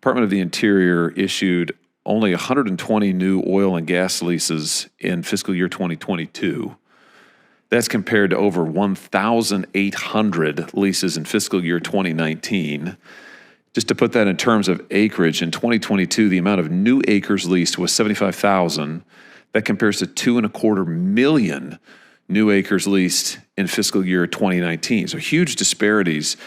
Department of the Interior issued only 120 new oil and gas leases in fiscal year 2022. That's compared to over 1,800 leases in fiscal year 2019. Just to put that in terms of acreage, in 2022, the amount of new acres leased was 75,000. That compares to 2.25 million new acres leased in fiscal year 2019. So huge disparities.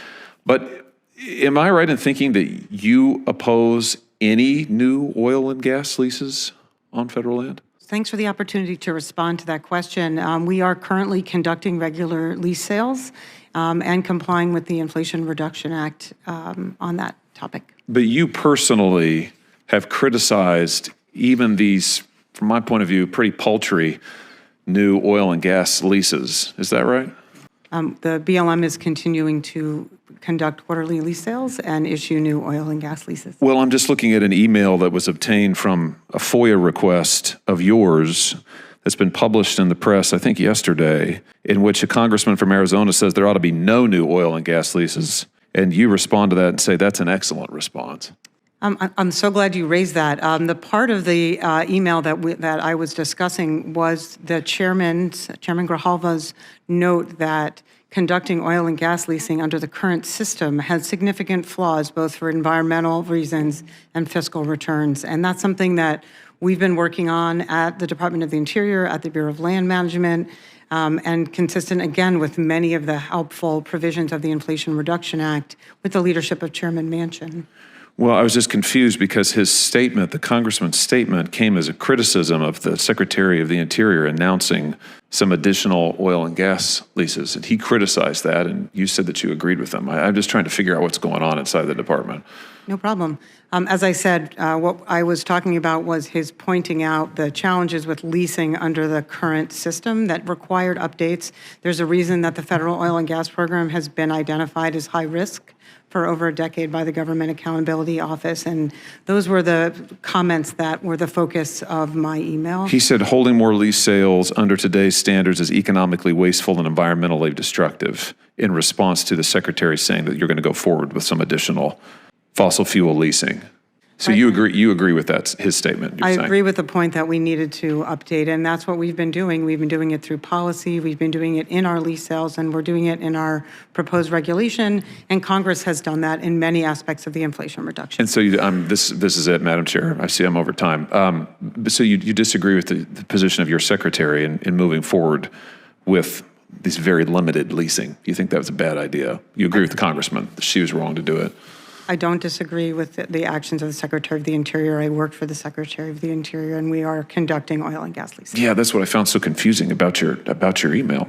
But am I right in thinking that you oppose any new oil and gas leases on federal land? Thanks for the opportunity to respond to that question. We are currently conducting regular lease sales and complying with the Inflation Reduction Act on that topic. But you personally have criticized even these, from my point of view, pretty paltry new oil and gas leases. Is that right? The BLM is continuing to conduct quarterly lease sales and issue new oil and gas leases. Well, I'm just looking at an email that was obtained from a FOIA request of yours that's been published in the press, I think yesterday, in which a congressman from Arizona says there ought to be no new oil and gas leases. And you respond to that and say that's an excellent response. I'm so glad you raised that. The part of the email that I was discussing was the Chairman Grijalva's note that conducting oil and gas leasing under the current system has significant flaws, both for environmental reasons and fiscal returns. And that's something that we've been working on at the Department of the Interior, at the Bureau of Land Management, and consistent, again, with many of the helpful provisions of the Inflation Reduction Act with the leadership of Chairman Manchin. Well, I was just confused because his statement, the congressman's statement, came as a criticism of the Secretary of the Interior announcing some additional oil and gas leases. And he criticized that, and you said that you agreed with him. I'm just trying to figure out what's going on inside the department. No problem. As I said, what I was talking about was his pointing out the challenges with leasing under the current system that required updates. There's a reason that the federal oil and gas program has been identified as high risk for over a decade by the Government Accountability Office, and those were the comments that were the focus of my email. He said holding more lease sales under today's standards is economically wasteful and environmentally destructive, in response to the Secretary saying that you're going to go forward with some additional fossil fuel leasing. So you agree with that, his statement? I agree with the point that we needed to update, and that's what we've been doing. We've been doing it through policy, we've been doing it in our lease sales, and we're doing it in our proposed regulation, and Congress has done that in many aspects of the Inflation Reduction. And so this is it, Madam Chair. I see I'm over time. So you disagree with the position of your secretary in moving forward with these very limited leasing. You think that was a bad idea. You agree with the congressman. She was wrong to do it. I don't disagree with the actions of the Secretary of the Interior. I worked for the Secretary of the Interior, and we are conducting oil and gas leasing. Yeah, that's what I found so confusing about your email.